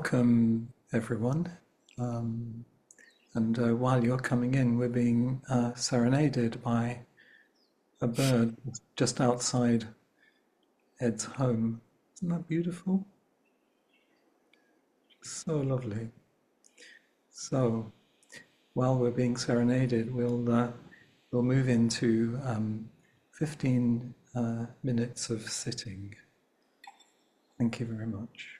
Welcome, everyone. Um, and while you're coming in, we're being serenaded by a bird just outside Ed's home. Isn't that beautiful? So lovely. So while we're being serenaded, we'll move into 15 minutes of sitting. Thank you very much.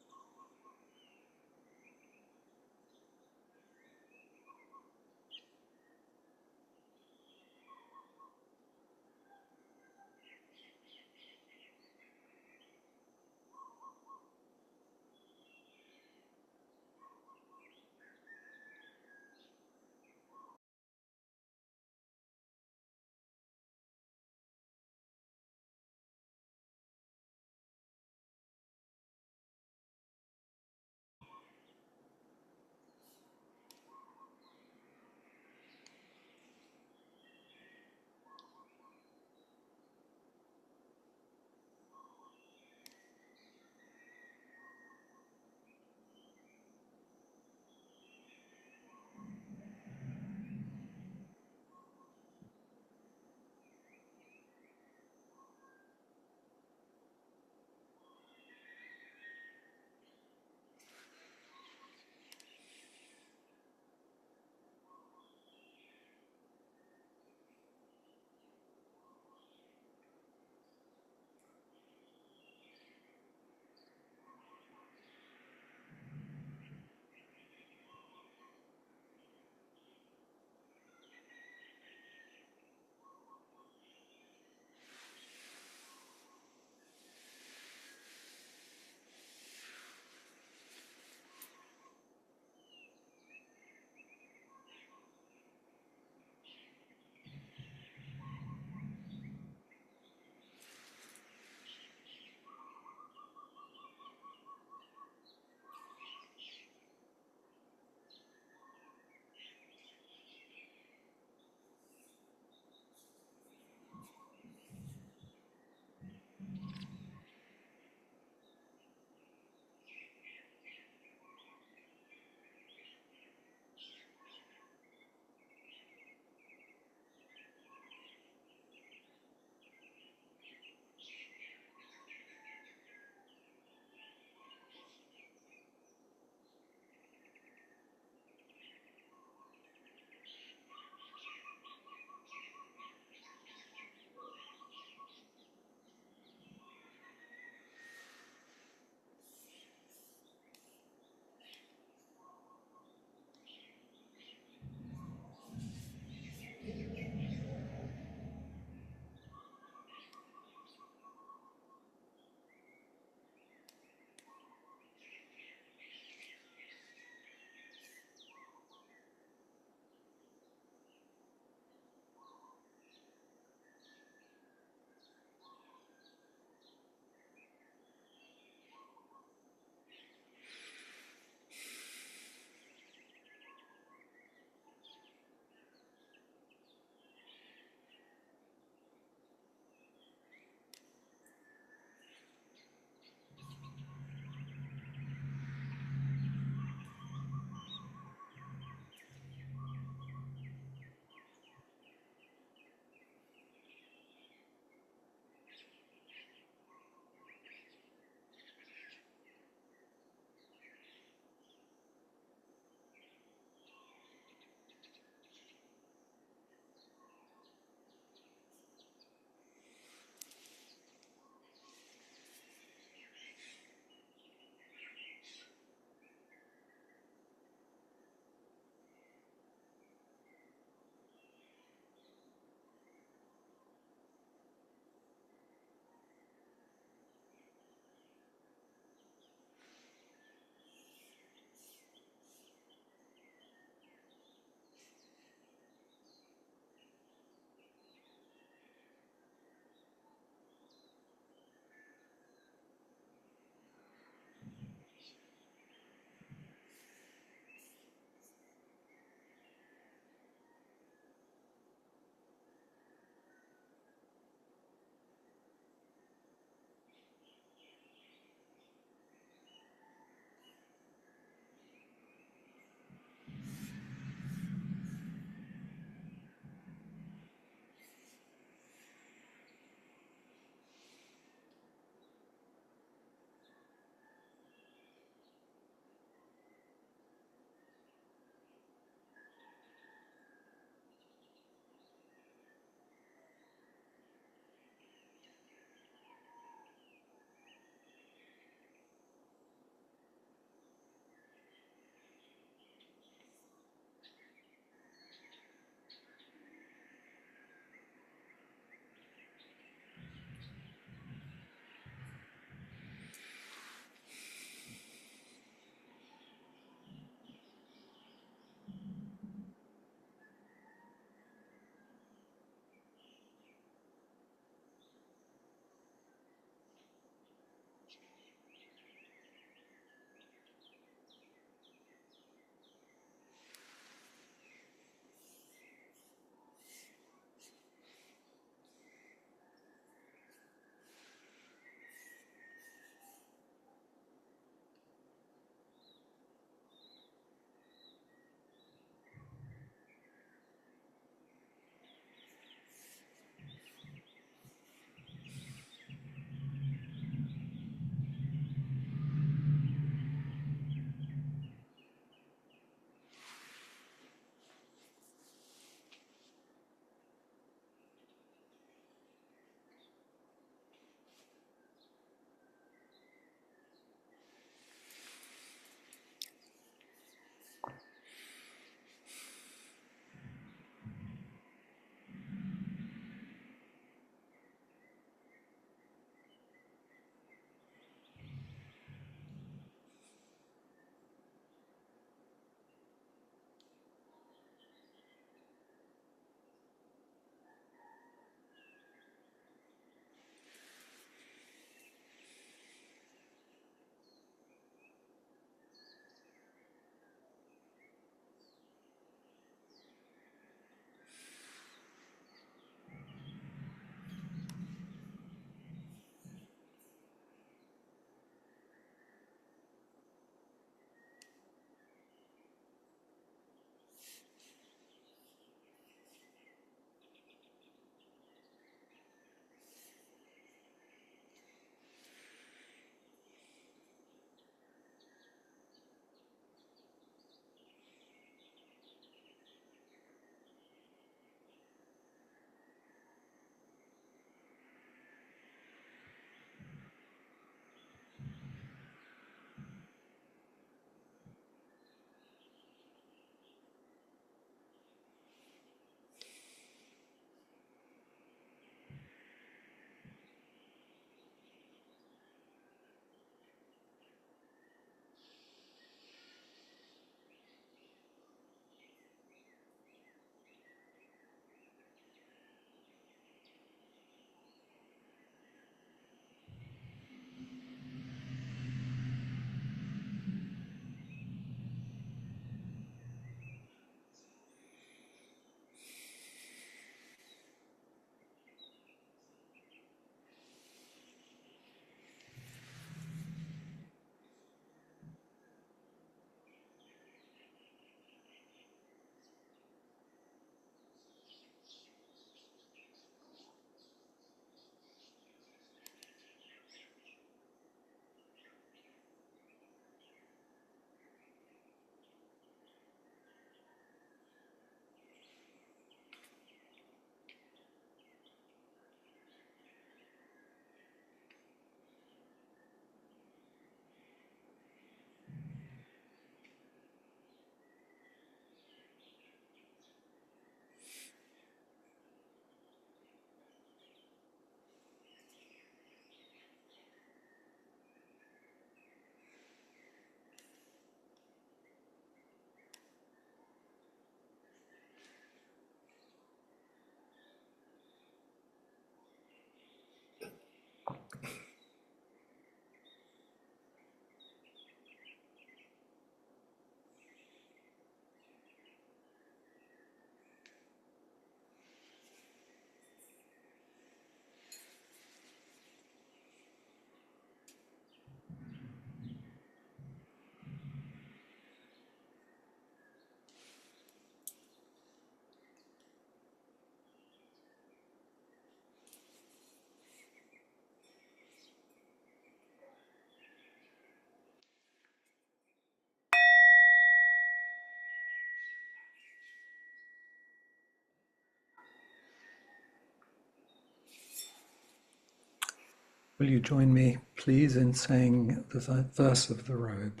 Will you join me, please, in saying the verse of the robe?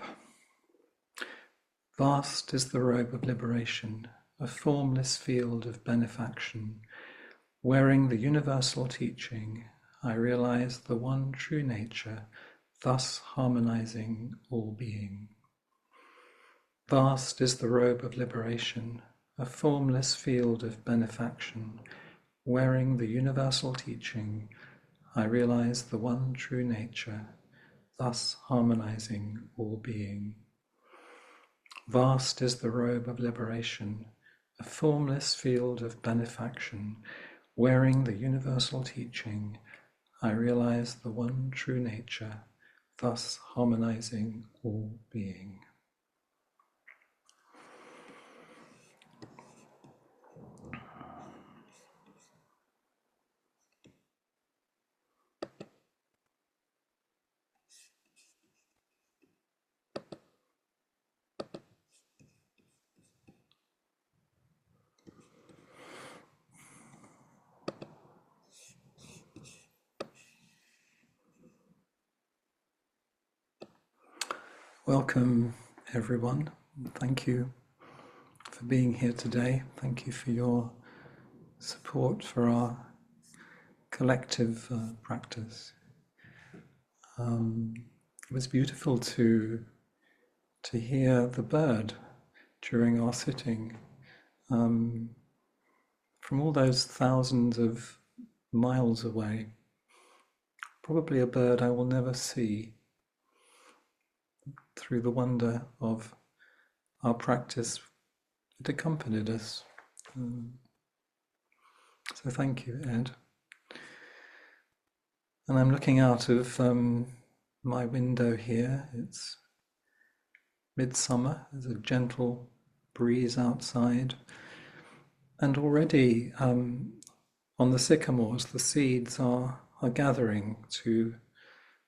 Vast is the robe of liberation, a formless field of benefaction. Wearing the universal teaching, I realize the one true nature, thus harmonizing all being. Vast is the robe of liberation, a formless field of benefaction. Wearing the universal teaching, I realize the one true nature, thus harmonizing all being. Vast is the robe of liberation, a formless field of benefaction. Wearing the universal teaching, I realize the one true nature, thus harmonizing all being. Welcome, everyone. Thank you for being here today. Thank you for your support for our collective practice. It was beautiful to hear the bird during our sitting. From all those thousands of miles away, probably a bird I will never see. Through the wonder of our practice, it accompanied us. So thank you, Ed. And I'm looking out of my window here. It's midsummer. There's a gentle breeze outside. And already on the sycamores, the seeds are gathering to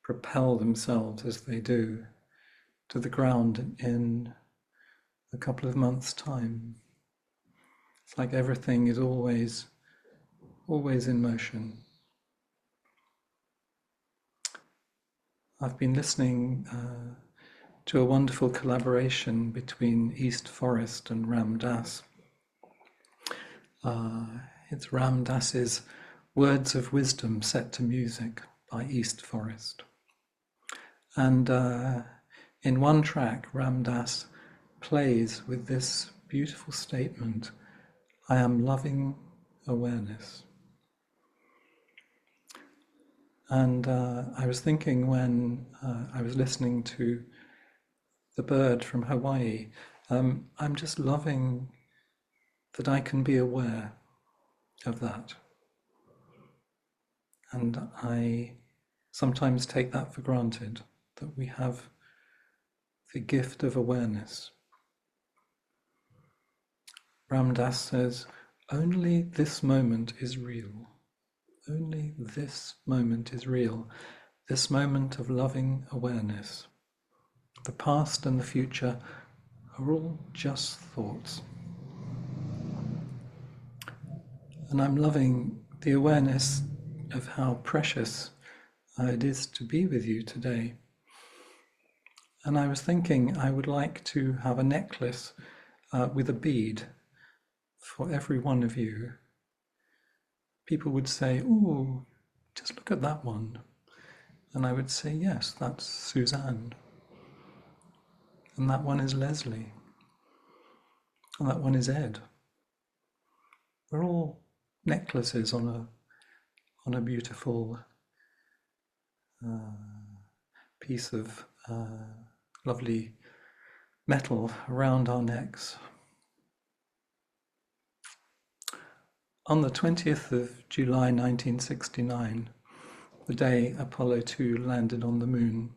propel themselves as they do to the ground in a couple of months' time. It's like everything is always in motion. I've been listening to a wonderful collaboration between East Forest and Ram Dass. It's Ram Dass's Words of Wisdom set to music by East Forest. And in one track, Ram Dass plays with this beautiful statement, I am loving awareness. And I was thinking when I was listening to the bird from Hawaii, I'm just loving that I can be aware of that. And I sometimes take that for granted, that we have the gift of awareness. Ram Dass says, only this moment is real. Only this moment is real. This moment of loving awareness. The past and the future are all just thoughts. And I'm loving the awareness of how precious it is to be with you today. And I was thinking I would like to have a necklace with a bead for every one of you. People would say, oh, just look at that one. And I would say, yes, that's Suzanne. And that one is Leslie. And that one is Ed. We're all necklaces on a beautiful piece of lovely metal around our necks. On the 20th of July 1969, the day Apollo 2 landed on the moon,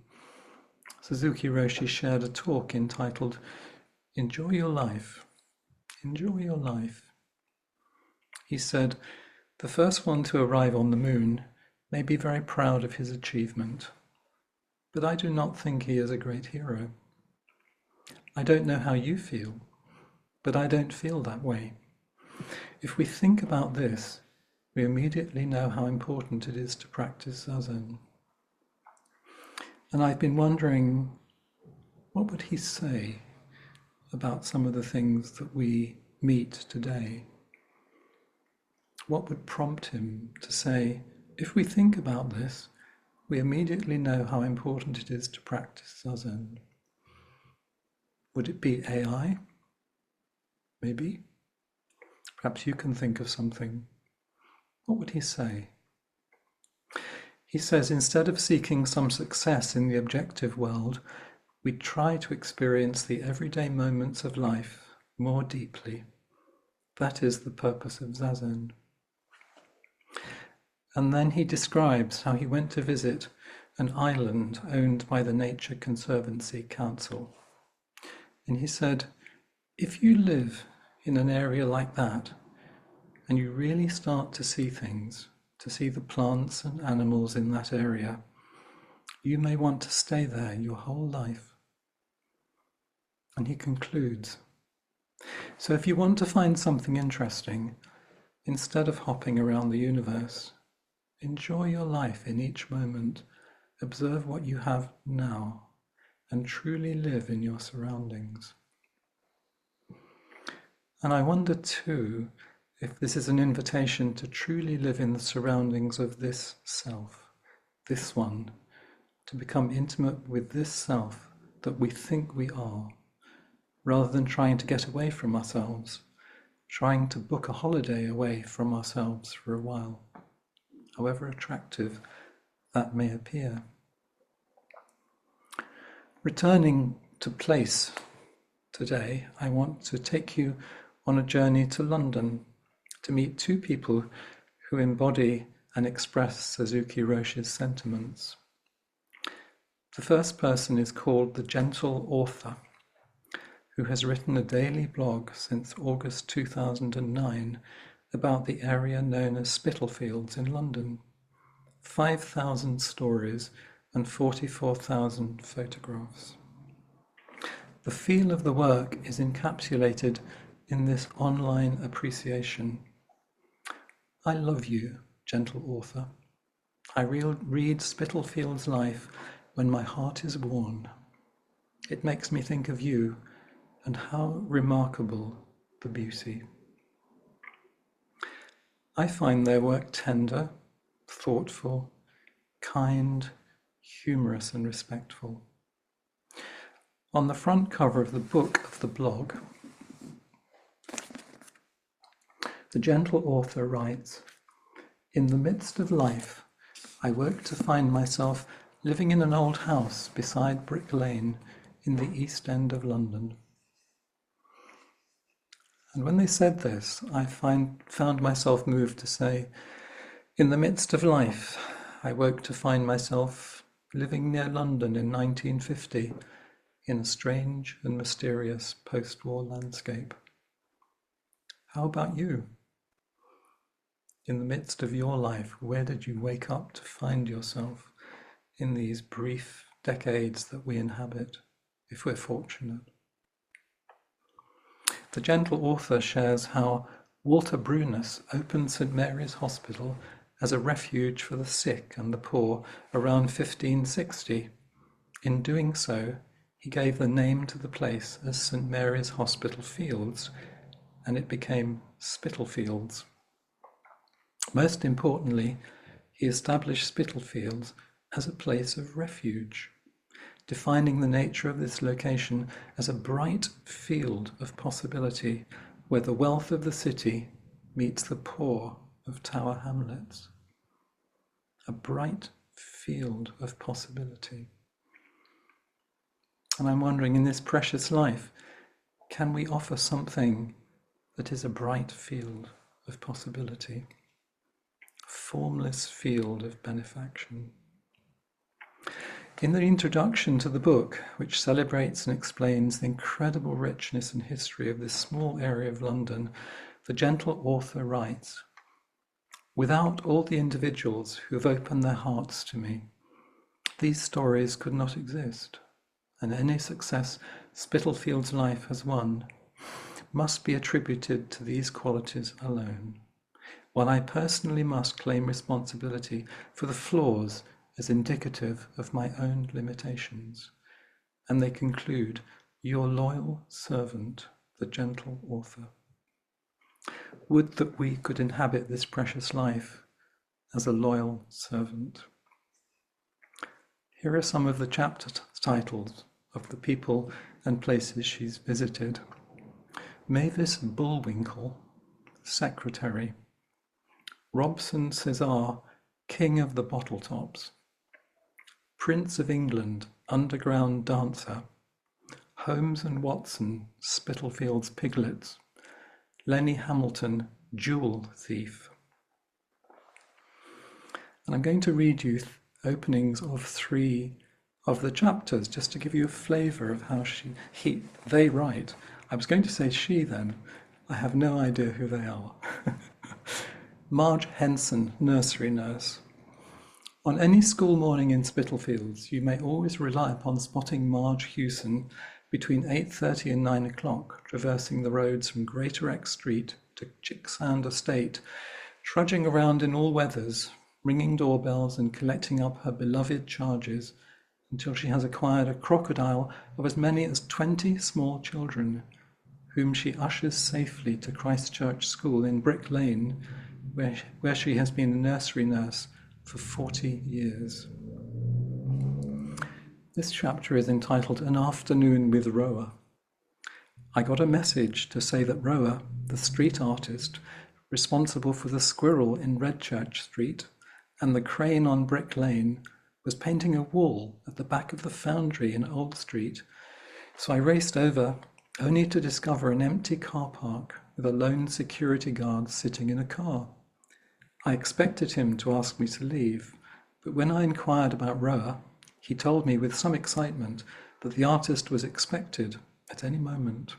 Suzuki Roshi shared a talk entitled, Enjoy Your Life. Enjoy your life. He said, the first one to arrive on the moon may be very proud of his achievement, but I do not think he is a great hero. I don't know how you feel, but I don't feel that way. If we think about this, we immediately know how important it is to practice Zazen. And I've been wondering, what would he say about some of the things that we meet today? What would prompt him to say, if we think about this, we immediately know how important it is to practice Zazen? Would it be AI? Maybe. Perhaps you can think of something. What would he say? He says, instead of seeking some success in the objective world, we try to experience the everyday moments of life more deeply. That is the purpose of Zazen. And then he describes how he went to visit an island owned by the Nature Conservancy Council. And he said, if you live in an area like that, and you really start to see things, to see the plants and animals in that area, you may want to stay there your whole life. And he concludes, so if you want to find something interesting, instead of hopping around the universe, enjoy your life in each moment, observe what you have now, and truly live in your surroundings. And I wonder too, if this is an invitation to truly live in the surroundings of this self, this one, to become intimate with this self that we think we are, rather than trying to get away from ourselves, trying to book a holiday away from ourselves for a while, however attractive that may appear. Returning to place today, I want to take you on a journey to London to meet two people who embody and express Suzuki Roshi's sentiments. The first person is called the Gentle Author, who has written a daily blog since August 2009 about the area known as Spitalfields in London. 5,000 stories and 44,000 photographs. The feel of the work is encapsulated in this online appreciation. I love you, gentle author. I read Spitalfield's life when my heart is worn. It makes me think of you and how remarkable the beauty. I find their work tender, thoughtful, kind, humorous and respectful. On the front cover of the book of the blog, the gentle author writes, in the midst of life, I woke to find myself living in an old house beside Brick Lane in the East End of London. And when they said this, I found myself moved to say, in the midst of life, I woke to find myself living near London in 1950 in a strange and mysterious post-war landscape. How about you? In the midst of your life, where did you wake up to find yourself in these brief decades that we inhabit, if we're fortunate? The gentle author shares how Walter Brunus opened St. Mary's Hospital as a refuge for the sick and the poor around 1560. In doing so, he gave the name to the place as St. Mary's Hospital Fields, and it became Spitalfields. Most importantly, he established Spitalfields as a place of refuge, defining the nature of this location as a bright field of possibility where the wealth of the city meets the poor of Tower Hamlets. A bright field of possibility. And I'm wondering, in this precious life, can we offer something that is a bright field of possibility? A formless field of benefaction. In the introduction to the book, which celebrates and explains the incredible richness and history of this small area of London, the gentle author writes, without all the individuals who have opened their hearts to me, these stories could not exist, and any success Spitalfield's life has won must be attributed to these qualities alone, while I personally must claim responsibility for the flaws as indicative of my own limitations. And they conclude, your loyal servant, the gentle author. Would that we could inhabit this precious life as a loyal servant. Here are some of the chapter titles of the people and places she's visited. Mavis Bullwinkle, Secretary. Robson Cesar, King of the Bottle Tops. Prince of England, Underground Dancer. Holmes and Watson, Spitalfields Piglets. Lenny Hamilton, Jewel Thief. And I'm going to read you openings of 3 of the chapters, just to give you a flavour of how they write. I was going to say she then. I have no idea who they are. Marge Henson, nursery nurse. On any school morning in Spitalfields, you may always rely upon spotting Marge Hewson between 8:30 and 9 o'clock, traversing the roads from Greater X Street to Chicksand Estate, trudging around in all weathers, ringing doorbells and collecting up her beloved charges until she has acquired a crocodile of as many as 20 small children, whom she ushers safely to Christ Church School in Brick Lane, where she has been a nursery nurse for 40 years. This chapter is entitled An Afternoon with Roa. I got a message to say that Roa, the street artist responsible for the squirrel in Redchurch Street and the crane on Brick Lane, was painting a wall at the back of the foundry in Old Street, so I raced over, only to discover an empty car park with a lone security guard sitting in a car. I expected him to ask me to leave, but when I inquired about Roa, he told me with some excitement that the artist was expected at any moment.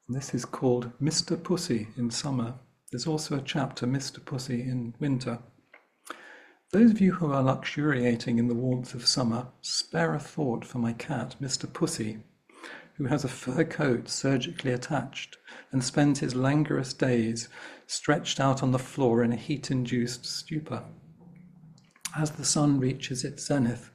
And this is called Mr. Pussy in summer. There's also a chapter, Mr. Pussy in winter. Those of you who are luxuriating in the warmth of summer, spare a thought for my cat, Mr. Pussy, who has a fur coat surgically attached and spends his languorous days stretched out on the floor in a heat-induced stupor. As the sun reaches its zenith,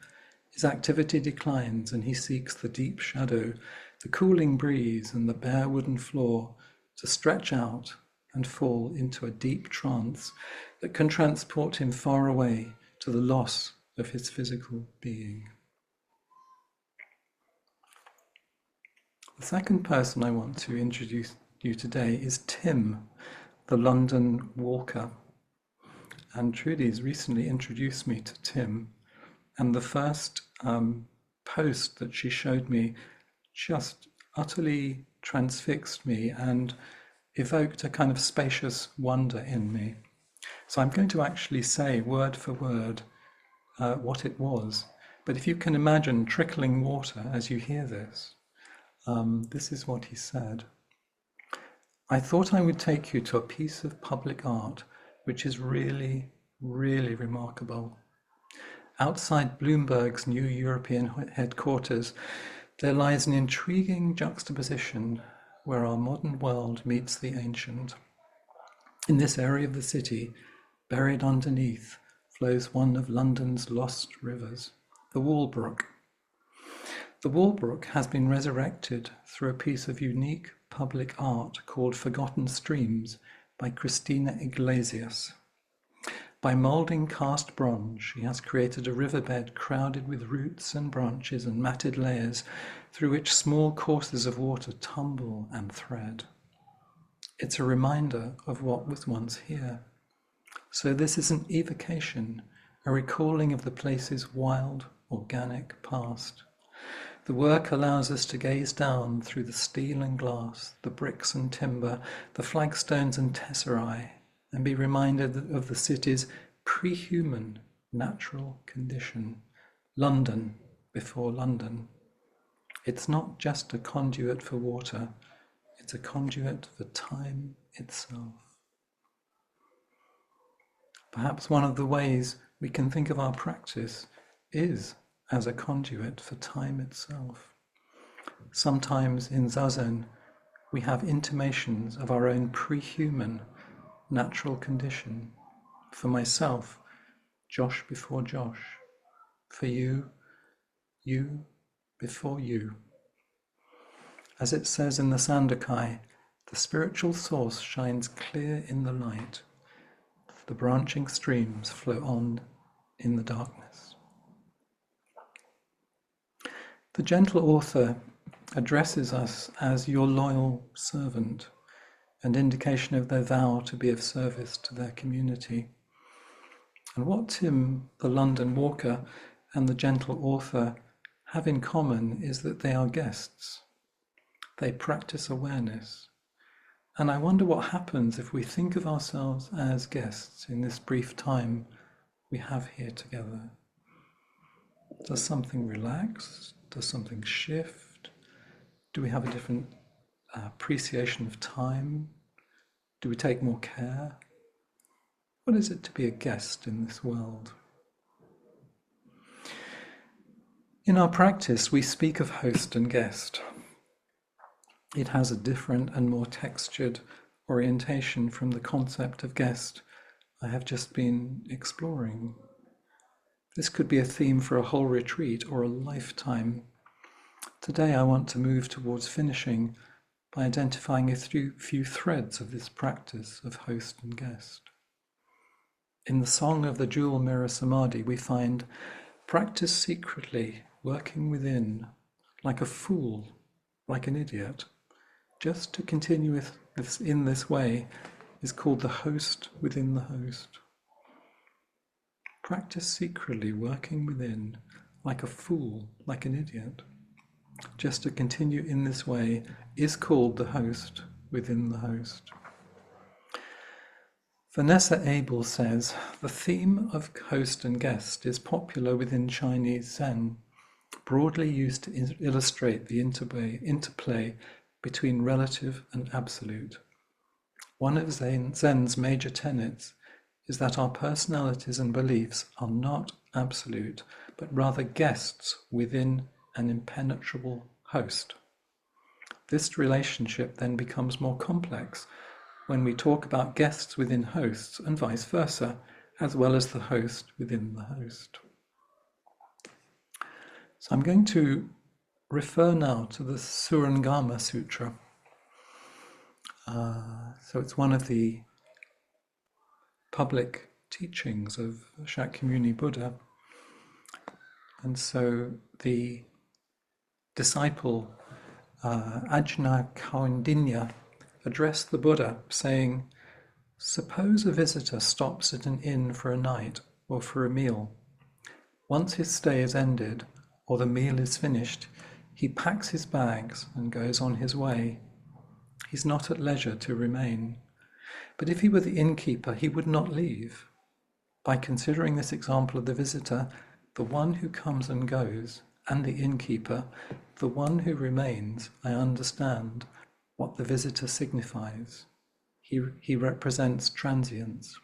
his activity declines and he seeks the deep shadow, the cooling breeze and the bare wooden floor to stretch out and fall into a deep trance that can transport him far away to the loss of his physical being. The second person I want to introduce you today is Tim, the London walker. And Trudy's recently introduced me to Tim, and the first post that she showed me just utterly transfixed me and evoked a kind of spacious wonder in me. So I'm going to actually say word for word what it was. But if you can imagine trickling water as you hear this, this is what he said. I thought I would take you to a piece of public art which is really, really remarkable. Outside Bloomberg's new European headquarters, there lies an intriguing juxtaposition where our modern world meets the ancient. In this area of the city, buried underneath, flows one of London's lost rivers, the Walbrook. The Walbrook has been resurrected through a piece of unique public art called Forgotten Streams by Christina Iglesias. By moulding cast bronze, she has created a riverbed crowded with roots and branches and matted layers through which small courses of water tumble and thread. It's a reminder of what was once here. So this is an evocation, a recalling of the place's wild, organic past. The work allows us to gaze down through the steel and glass, the bricks and timber, the flagstones and tesserae, and be reminded of the city's pre-human natural condition, London before London. It's not just a conduit for water, it's a conduit for time itself. Perhaps one of the ways we can think of our practice is as a conduit for time itself. Sometimes in Zazen, we have intimations of our own pre-human natural condition. For myself, Josh before Josh, for you, you before you. As it says in the Sandokai, the spiritual source shines clear in the light. The branching streams flow on in the darkness. The gentle author addresses us as your loyal servant, an indication of their vow to be of service to their community. And what Tim, the London walker, and the gentle author have in common is that they are guests. They practice awareness. And I wonder what happens if we think of ourselves as guests in this brief time we have here together. Does something relax? Does something shift? Do we have a different appreciation of time? Do we take more care? What is it to be a guest in this world? In our practice, we speak of host and guest. It has a different and more textured orientation from the concept of guest I have just been exploring. This could be a theme for a whole retreat or a lifetime. Today I want to move towards finishing by identifying a few threads of this practice of host and guest. In the Song of the Jewel Mirror Samadhi, we find, practice secretly, working within, like a fool, like an idiot. Just to continue with this in this way is called the host within the host. Practice secretly, working within, like a fool, like an idiot. Just to continue in this way is called the host within the host. Vanessa Abel says, the theme of host and guest is popular within Chinese Zen, broadly used to illustrate the interplay between relative and absolute. One of Zen's major tenets is that our personalities and beliefs are not absolute, but rather guests within an impenetrable host. This relationship then becomes more complex when we talk about guests within hosts and vice versa, as well as the host within the host. So I'm going to refer now to the Surangama Sutra. So it's one of the public teachings of Shakyamuni Buddha. And so the disciple Ajna Kaundinya addressed the Buddha saying, suppose a visitor stops at an inn for a night or for a meal. Once his stay is ended or the meal is finished, he packs his bags and goes on his way. He's not at leisure to remain. But if he were the innkeeper, he would not leave. By considering this example of the visitor, the one who comes and goes, and the innkeeper, the one who remains, I understand what the visitor signifies. He represents transience.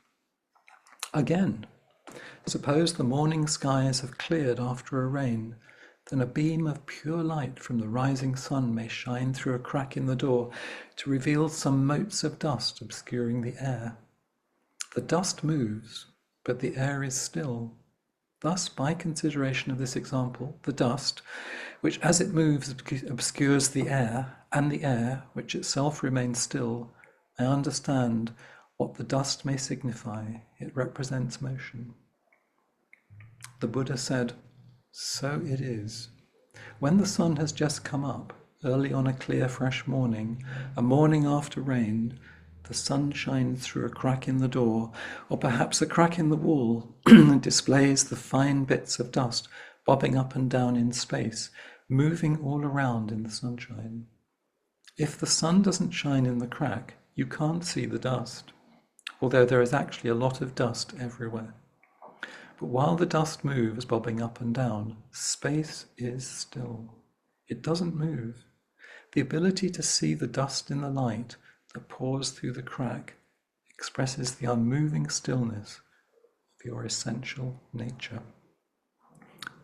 Again, suppose the morning skies have cleared after a rain, then a beam of pure light from the rising sun may shine through a crack in the door to reveal some motes of dust obscuring the air. The dust moves, but the air is still. Thus, by consideration of this example, the dust, which as it moves obscures the air, and the air, which itself remains still, I understand what the dust may signify. It represents motion. The Buddha said, so it is. When the sun has just come up, early on a clear, fresh morning, a morning after rain, the sun shines through a crack in the door, or perhaps a crack in the wall, and displays the fine bits of dust bobbing up and down in space, moving all around in the sunshine. If the sun doesn't shine in the crack, you can't see the dust, although there is actually a lot of dust everywhere. But while the dust moves, bobbing up and down, space is still. It doesn't move. The ability to see the dust in the light that pours through the crack expresses the unmoving stillness of your essential nature.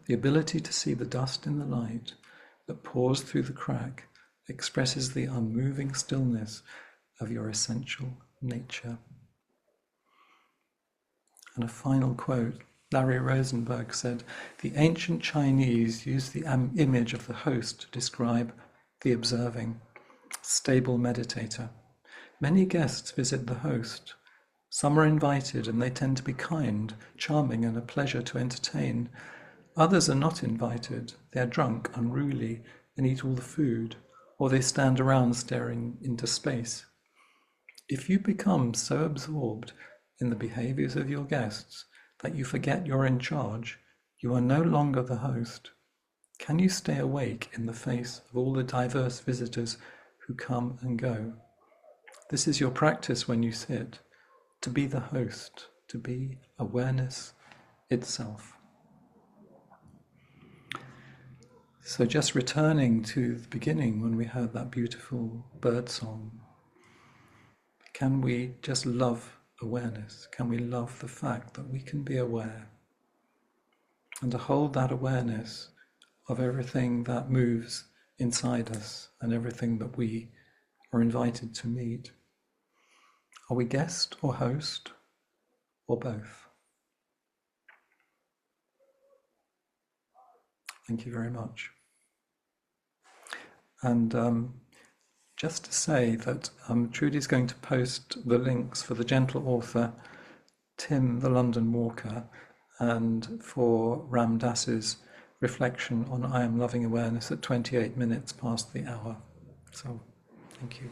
The ability to see the dust in the light that pours through the crack expresses the unmoving stillness of your essential nature. And a final quote. Larry Rosenberg said, the ancient Chinese used the image of the host to describe the observing, stable meditator. Many guests visit the host. Some are invited and they tend to be kind, charming, and a pleasure to entertain. Others are not invited. They are drunk, unruly, and eat all the food, or they stand around staring into space. If you become so absorbed in the behaviors of your guests that you forget you're in charge, you are no longer the host. Can you stay awake in the face of all the diverse visitors who come and go? This is your practice when you sit, to be the host, to be awareness itself. So just returning to the beginning when we heard that beautiful bird song, can we just love awareness? Can we love the fact that we can be aware and to hold that awareness of everything that moves inside us and everything that we are invited to meet? Are we guest or host or both? Thank you very much. And just to say that Trudy's going to post the links for the gentle author Tim the London Walker and for Ram Dass's reflection on I Am Loving Awareness at 28 minutes past the hour. So thank you.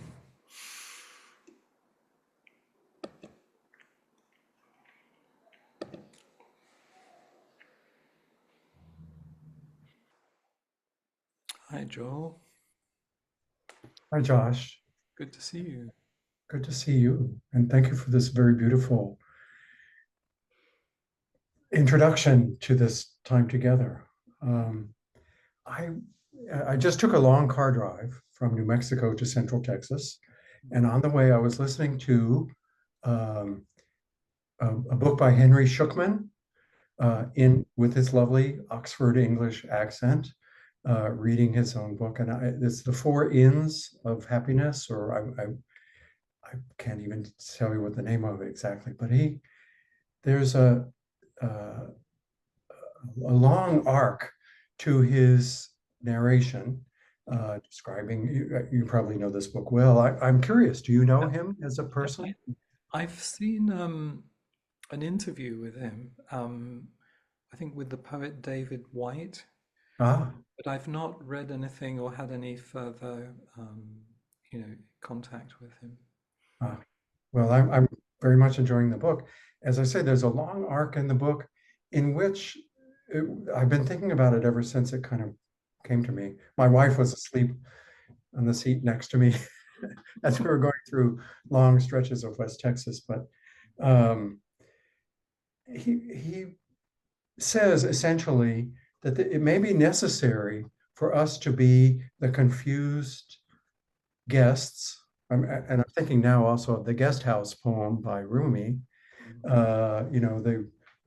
Hi, Joel. Hi, Josh. Good to see you. Good to see you. And thank you for this very beautiful introduction to this time together. Um, I, I just took a long car drive from New Mexico to Central Texas. And on the way, I was listening to um, a book by Henry Shukman in with his lovely Oxford English accent, reading his own book. And it's The Four Inns of Happiness, or I can't even tell you what the name of it exactly, but there's uh, a long arc to his narration describing. You probably know this book well. I'm curious. Do you know him as a Yeah, person? I've seen an interview with him, I think with the poet David White, Ah, but I've not read anything or had any further, contact with him. ah. Well, I'm very much enjoying the book. As I say, there's a long arc in the book in which it, I've been thinking about it ever since it kind of came to me. My wife was asleep on the seat next to me as we were going through long stretches of West Texas. But um, he says essentially that it may be necessary for us to be the confused guests. And I'm thinking now also of the Guest House poem by Rumi.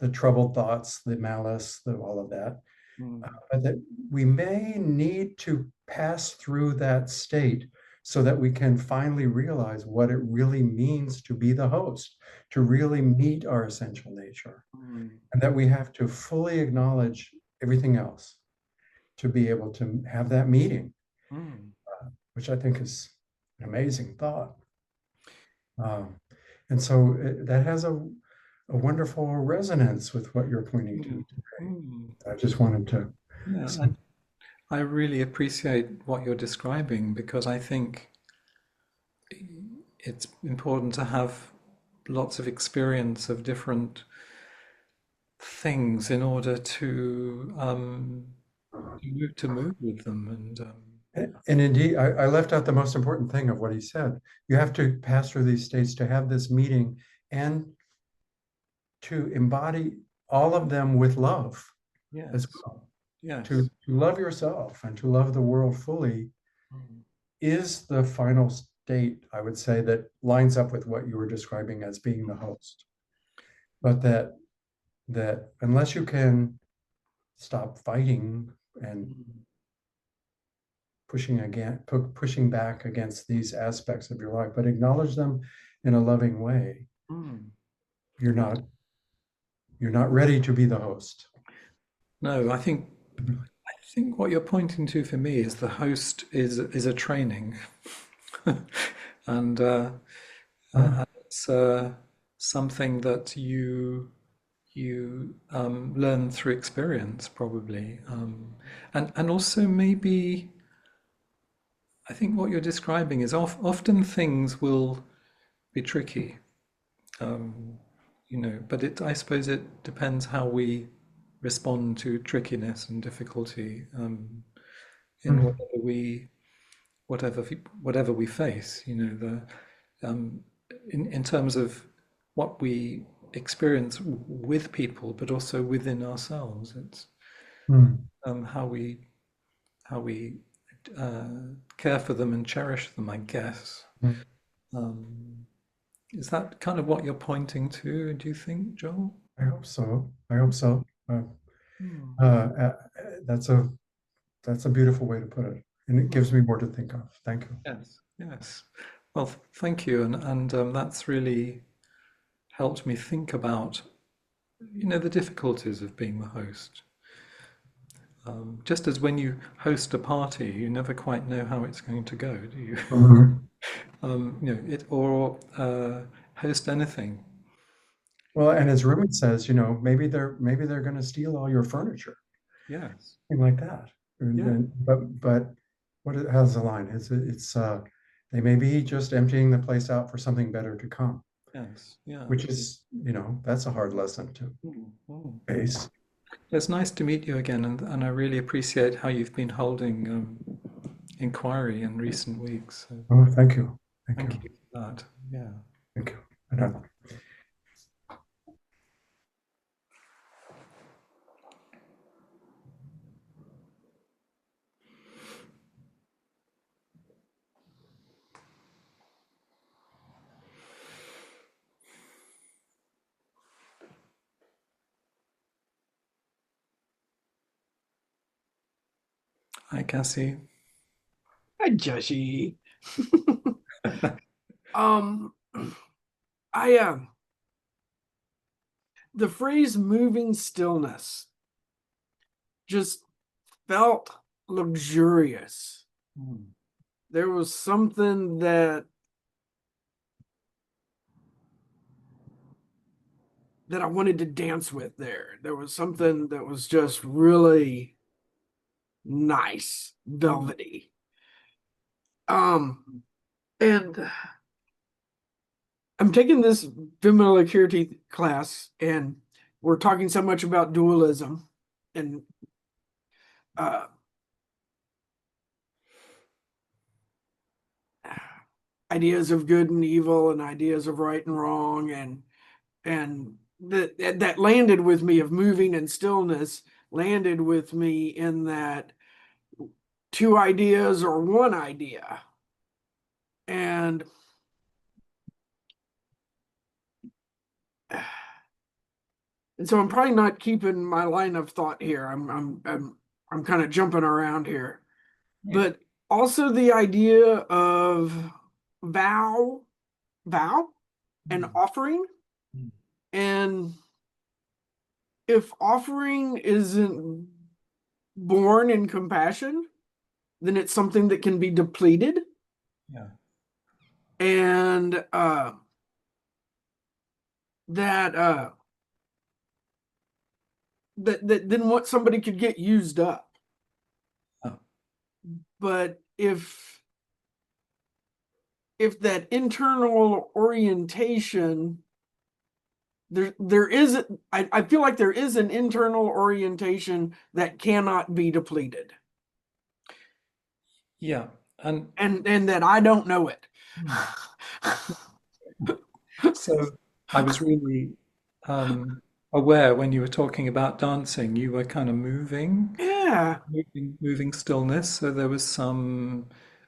The troubled thoughts, the malice, all of that. Mm, But that we may need to pass through that state so that we can finally realize what it really means to be the host, to really meet our essential nature, mm, and that we have to fully acknowledge everything else to be able to have that meeting, mm, which I think is an amazing thought. Um, and so that has a wonderful resonance with what you're pointing to mm, today. mm. I just wanted to Yeah, say, and I really appreciate what you're describing because I think it's important to have lots of experience of different things in order to move with them and indeed, I left out the most important thing of what he said. You have to pass through these states to have this meeting and to embody all of them with love as yes, well. yes, To love yourself and to love the world fully mm, is the final state, I would say, that lines up with what you were describing as being the host. But that unless you can stop fighting and mm, pushing back against these aspects of your life, but acknowledge them in a loving way, mm. you're Abs- not You're not ready to be the host. No, I think what you're pointing to for me is the host is a training, and Ah, it's something that you learn through experience, probably, and also maybe I think what you're describing is often things will be tricky, but I suppose it depends how we respond to trickiness and difficulty in mm, whatever we face. In terms of what we experience with people, but also within ourselves. It's mm, um, how we how we uh, care for them and cherish them, I guess. mm. Um, is that kind of what you're pointing to, do you think, Joel? I hope so. I hope so. Hmm. That's a beautiful way to put it, and it gives me more to think of. Thank you. Yes, yes. Well, thank you, and that's really helped me think about, the difficulties of being the host. Just as when you host a party, you never quite know how it's going to go, do you? Mhm. It or host anything. Well, and as Rumi says, maybe they're going to steal all your furniture, Yes, thing like that. yeah, But how's the line? It's they may be just emptying the place out for something better to come, yes, yeah. which is, that's a hard lesson to Mm, mm. face. It's nice to meet you again, and I really appreciate how you've been holding inquiry in recent weeks. So Oh, thank you. Thank thank you. you for that. Yeah. Thank you. And Hi, Cassie. Hi, Jesse. Um, I the phrase moving stillness just felt luxurious. Mm, There was something that I wanted to dance with there. There was something that was just really nice, mm, velvety. And I'm taking this familiarity class, and we're talking so much about dualism and uh ideas of good and evil and ideas of right and wrong, and that landed with me, of moving and stillness landed with me in that two ideas or one idea. And so I'm probably not keeping my line of thought here. I'm kind of jumping around here. right. But also the idea of vow vow and Mm, offering. mm, And if offering isn't born in compassion, then it's something that can be depleted. yeah. And that that then what somebody could get used up. Oh, But if that internal orientation, there is, I feel like there is an internal orientation that cannot be depleted, yeah. And and that I don't know it. mm, so I was really um, aware when you were talking about dancing, you were kind of moving. Yeah, Moving stillness. So there was some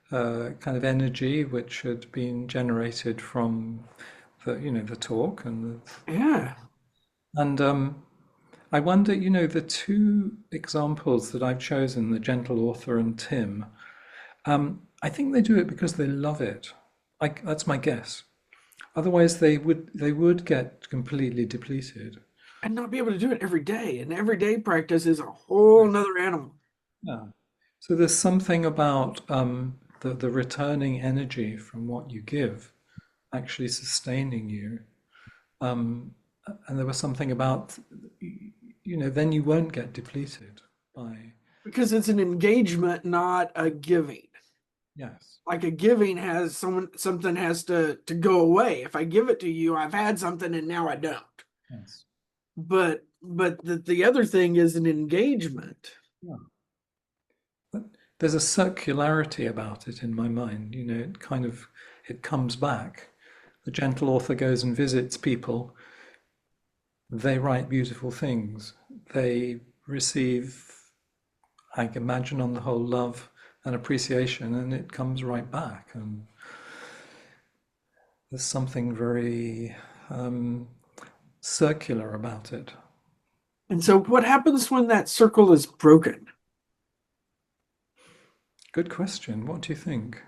kind of energy which had been generated from the talk yeah. and I wonder, the two examples that I've chosen, the gentle author and Tim. I think they do it because they love it. That's my guess. Otherwise, they would get completely depleted. and not be able to do it every day. And everyday practice is a whole nother animal. Yeah. So there's something about the returning energy from what you give actually sustaining you. Um, and there was something about, then you won't get depleted by, Because it's an engagement, not a giving. yes, Like a giving has something has to go away. If I give it to you, I've had something and now I don't. yes. But the other thing is an engagement. Yeah. But there's a circularity about it in my mind. It comes back. The gentle author goes and visits people. They write beautiful things. They receive, I imagine, on the whole, love and appreciation, and it comes right back. And there's something very um, circular about it. And so what happens when that circle is broken? Good question. What do you think?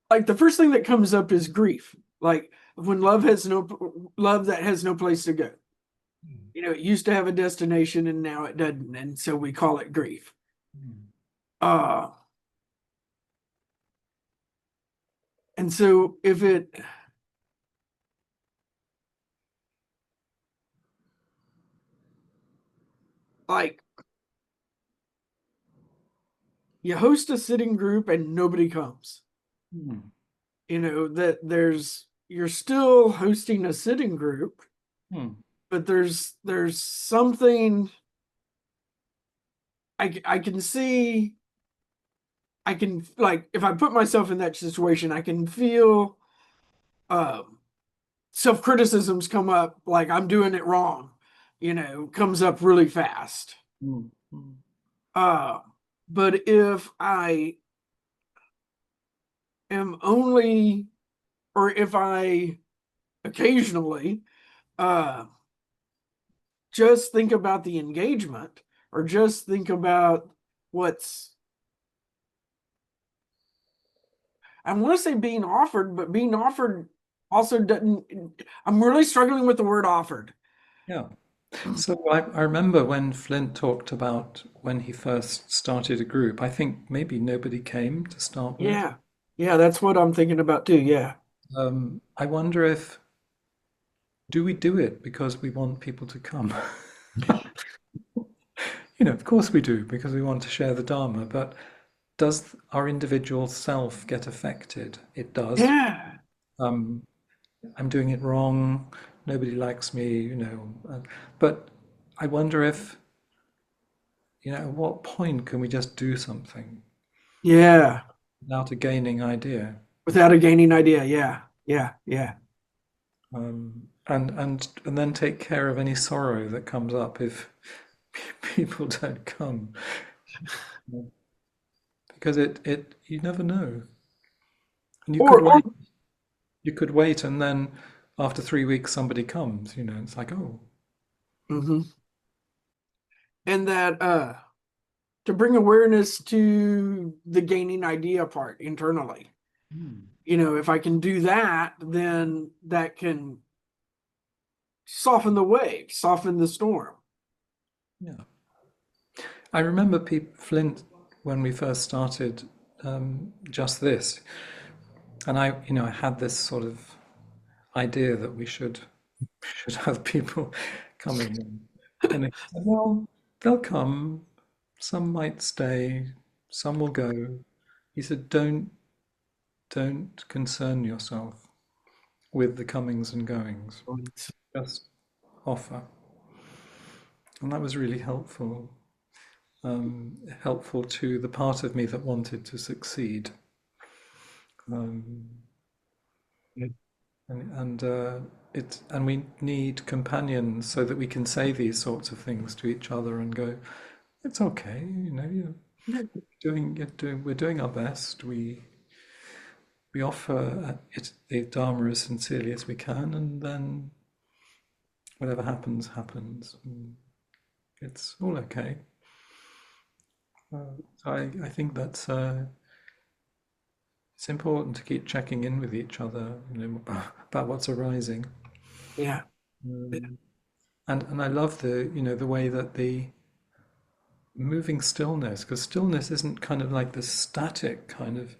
Like the first thing that comes up is grief. Like when love that has no place to go. It used to have a destination and now it doesn't, and so we call it grief. Uh and so if it like you host a sitting group and nobody comes, Hmm. that you're still hosting a sitting group, Hmm. but there's something I can see. I can, like, if I put myself in that situation, I can feel um self-criticisms come up, like I'm doing it wrong, comes up really fast. Hmm. Hmm. uh but if I am only, or if I occasionally uh just think about the engagement, or just think about what's, I want to say being offered, but being offered also doesn't, I'm really struggling with the word offered. Yeah. So I remember when Flint talked about when he first started a group, I think maybe nobody came to start with. Yeah, yeah, that's what I'm thinking about too. Yeah. I wonder if, do we do it because we want people to come? Of course we do, because we want to share the Dharma, but does our individual self get affected? It does. Yeah. Um, I'm doing it wrong. Nobody likes me, but I wonder if, at what point can we just do something Yeah. without a gaining idea? Without a gaining idea. Yeah. Yeah. Yeah. And then take care of any sorrow that comes up if people don't come, because it you never know, and Or you could wait, and then after 3 weeks somebody comes. It's like, oh, mhm. And that to bring awareness to the gaining idea part internally. hmm, If I can do that, then that can soften the wave, soften the storm. yeah. I remember Flint when we first started just this, and I had this sort of idea that we should have people coming, and he said, well, they'll come. Some might stay, some will go. He said, don't concern yourself with the comings and goings. Just offer. And that was really helpful to the part of me that wanted to succeed. Um, and we need companions so that we can say these sorts of things to each other and go, it's okay, we're doing our best. We offer it, the Dharma as sincerely as we can, and then whatever happens, happens. It's all okay. I think that's it's important to keep checking in with each other, about what's arising. Yeah. Um, and I love the way that the moving stillness, because stillness isn't kind of like this static kind of,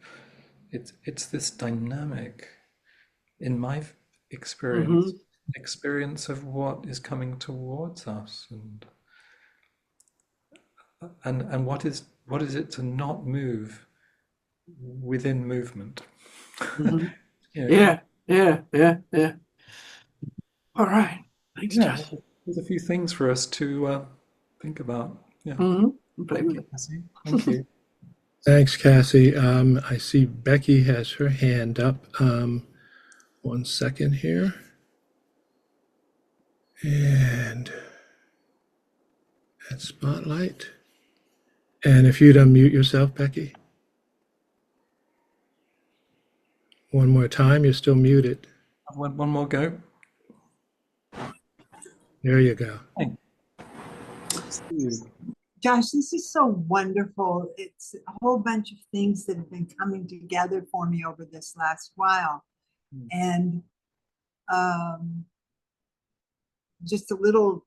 it's this dynamic, in my experience, Hmm. experience of what is coming towards us, and what is it to not move within movement. Hmm. You know, Yeah. Yeah. Yeah. Yeah. All right. Thanks, yeah, Josh. there's a few things for us to think about. Yeah. Hmm. Play Thank with you, it. Cassie. Thank you. Thanks, Cassie. I see Becky has her hand up. One second here. And that spotlight. And if you'd unmute yourself, Becky. One more time, you're still muted. One more go. There you go. Hey, see you. Josh, this is so wonderful. It's a whole bunch of things that have been coming together for me over this last while. Mm. And just a little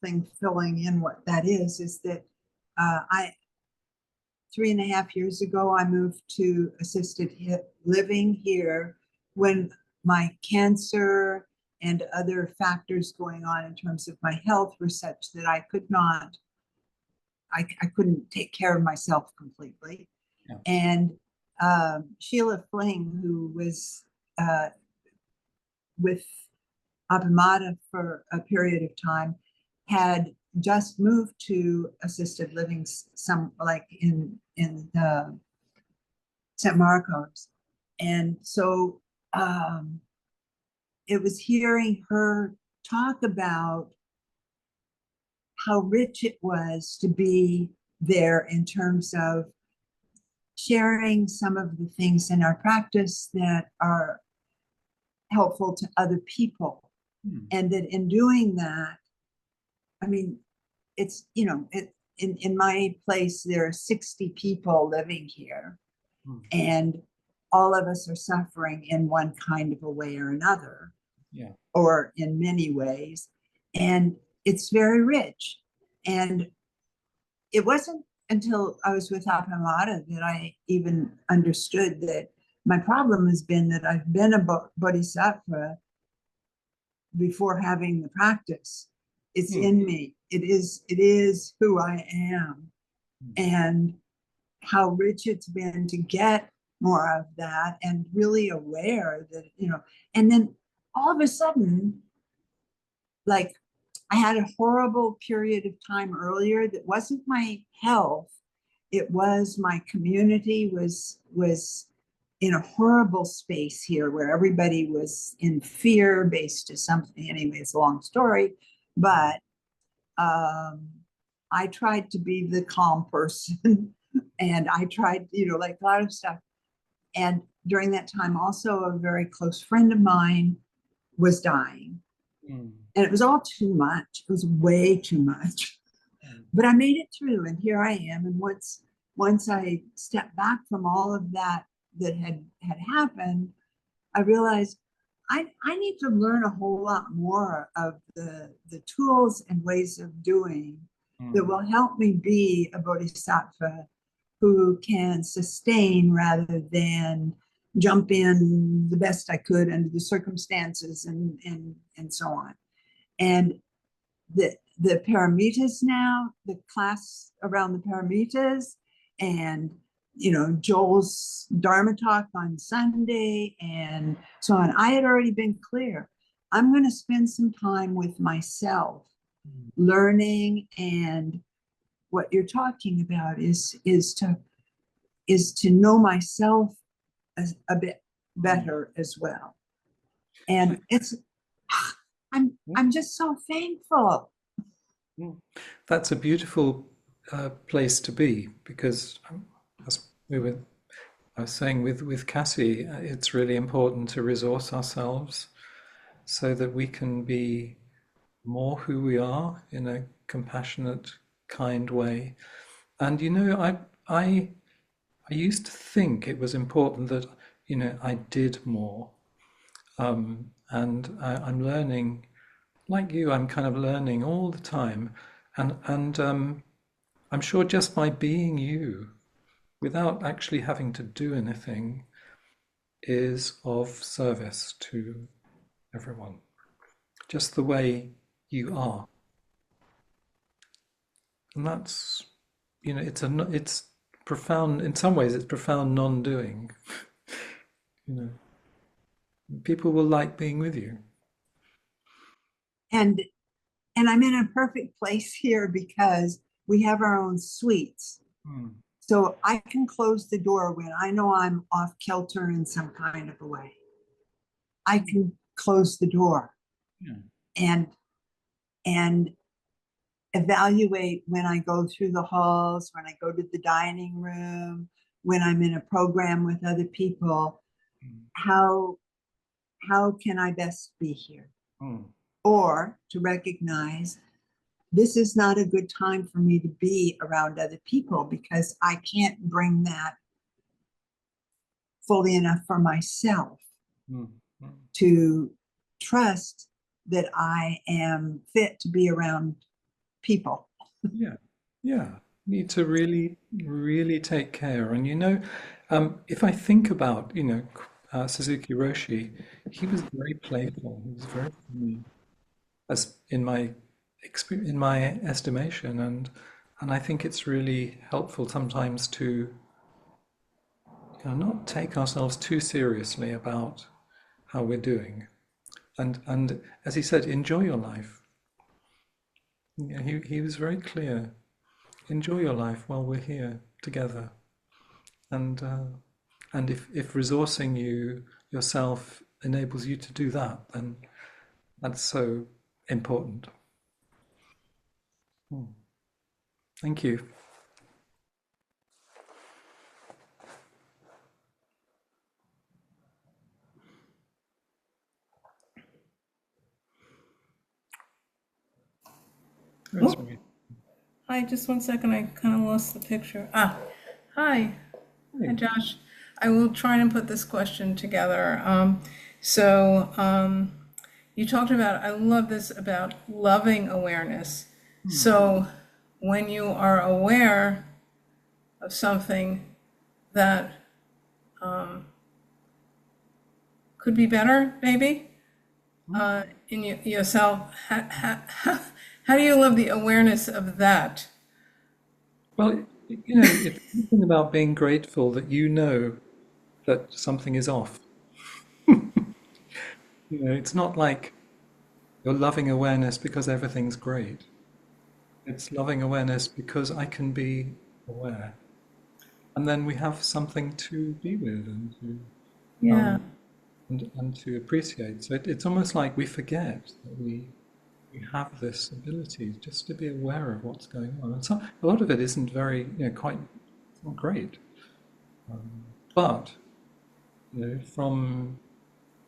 thing filling in what that is that I 3.5 years ago I moved to assisted living here when my cancer and other factors going on in terms of my health were such that I couldn't take care of myself completely. Yeah. And Sheila Fling, who was with Apamata for a period of time, had just moved to assisted living, some like in San Marcos. And so it was hearing her talk about how rich it was to be there in terms of sharing some of the things in our practice that are helpful to other people. And that in doing that, I mean, it's, in my place, there are 60 people living here, and all of us are suffering in one kind of a way or another, Yeah. or in many ways. And it's very rich. And it wasn't until I was with Appamada that I even understood that my problem has been that I've been a bodhisattva before having the practice. It's in me. It is who I am. And how rich it's been to get more of that, and really aware that, and then all of a sudden, like, I had a horrible period of time earlier that wasn't my health. It was my community was in a horrible space here where everybody was in fear based to something. Anyway, it's a long story, but I tried to be the calm person and I tried, like a lot of stuff. And during that time, also a very close friend of mine was dying. And it was all too much. It was way too much. But I made it through, and here I am. And once I stepped back from all of that had happened, I realized I need to learn a whole lot more of the tools and ways of doing that will help me be a bodhisattva who can sustain rather than jump in the best I could under the circumstances and so on. And the paramitas now, the class around the paramitas, and Joel's Dharma talk on Sunday and so on. I had already been clear. I'm going to spend some time with myself, learning, and what you're talking about is to know myself a bit better as well. And I'm just so thankful. That's a beautiful place to be, because as I was saying with Cassie, it's really important to resource ourselves so that we can be more who we are in a compassionate, kind way. And I used to think it was important that I did more. And I'm learning, like you, I'm kind of learning all the time, and I'm sure just by being you, without actually having to do anything, is of service to everyone. Just the way you are, and that's it's profound. In some ways, it's profound non-doing. You know, people will like being with you. And I'm in a perfect place here because we have our own suites. Hmm. So I can close the door when I know I'm off kilter in some kind of a way. I can close the door Yeah. and and evaluate when I go through the halls, when I go to the dining room, when I'm in a program with other people, how can I best be here? Hmm. Or to recognize this is not a good time for me to be around other people because I can't bring that fully enough for myself Hmm. Hmm. to trust that I am fit to be around people. Yeah, yeah. Need to really, really take care. And if I think about, Suzuki Roshi, he was very playful. He was very funny, as in my experience, in my estimation, and I think it's really helpful sometimes to not take ourselves too seriously about how we're doing, and as he said, enjoy your life. Yeah, he was very clear. Enjoy your life while we're here together. And if resourcing yourself enables you to do that, then that's so important. Hmm. Thank you. Oh, Rosemary. hi, just one second. I kind of lost the picture. Ah, hi. Hi, Hey. Josh. I will try and put this question together. So you talked about, I love this about loving awareness. Hmm. So when you are aware of something that could be better, maybe, in yourself, how do you love the awareness of that? Well, it's something about being grateful that you know that something is off. It's not like you're loving awareness because everything's great. It's loving awareness because I can be aware. And then we have something to be with Yeah. um, and to appreciate. So it's almost like we forget that we have this ability just to be aware of what's going on. And a lot of it isn't very, quite it's not great. But from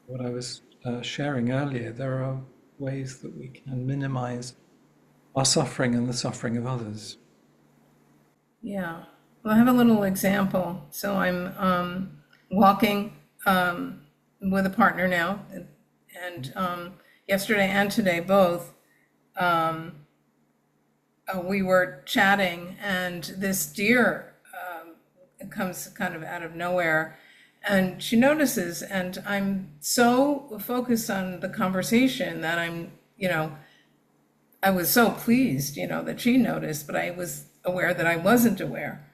what I was sharing earlier, there are ways that we can minimize our suffering and the suffering of others. Yeah. Well, I have a little example. So I'm walking with a partner now, and yesterday and today both, we were chatting, and this deer comes kind of out of nowhere, and she notices, and I'm so focused on the conversation that I was so pleased, that she noticed, but I was aware that I wasn't aware.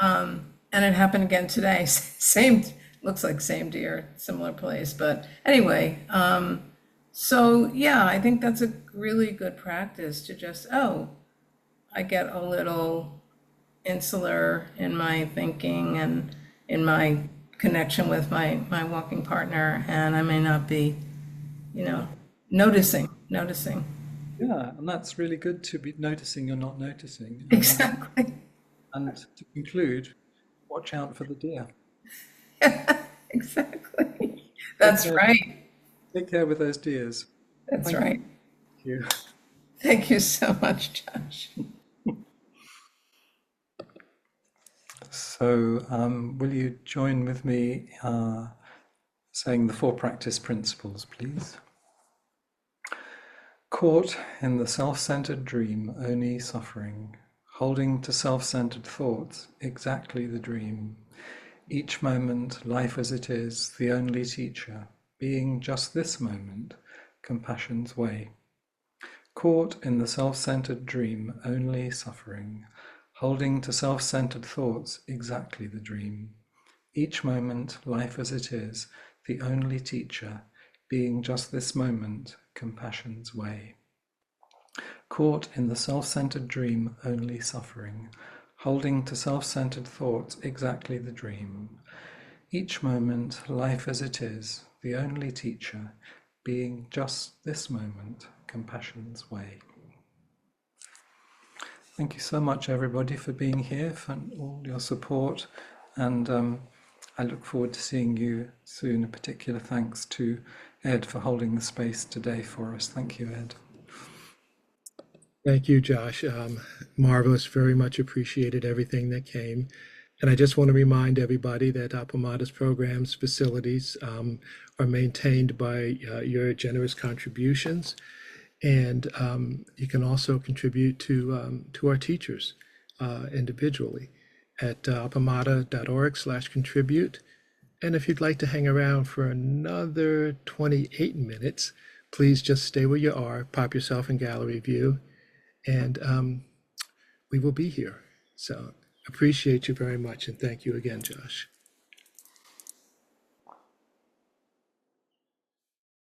And it happened again today. Same, looks like same deer, similar place. But anyway, so yeah, I think that's a really good practice to just, I get a little insular in my thinking and in my connection with my walking partner, and I may not be, noticing. Yeah, and that's really good to be noticing you're not noticing. Exactly. And to conclude, watch out for the deer. Exactly. Take That's care, right. take care with those deers. That's Thank right. you. Thank you so much, Josh. So will you join with me saying the 4 practice principles, please? Caught in the self-centered dream, only suffering, holding to self-centered thoughts, exactly the dream. Each moment, life as it is, the only teacher, being just this moment, compassion's way. Caught in the self-centered dream, only suffering, holding to self-centered thoughts, exactly the dream. Each moment, life as it is, the only teacher, being just this moment, compassion's way. Caught in the self-centered dream, only suffering, holding to self-centered thoughts, exactly the dream. Each moment, life as it is, the only teacher, being just this moment, compassion's way. Thank you so much, everybody, for being here, for all your support, and I look forward to seeing you soon. A particular thanks to Ed for holding the space today for us. Thank you, Ed. Thank you, Josh. Marvelous. Very much appreciated everything that came. And I just want to remind everybody that Appamada's programs, facilities are maintained by your generous contributions. And you can also contribute to our teachers individually at appamada.org/contribute. And if you'd like to hang around for another 28 minutes, please just stay where you are, pop yourself in gallery view, and we will be here. So appreciate you very much, and thank you again, Josh.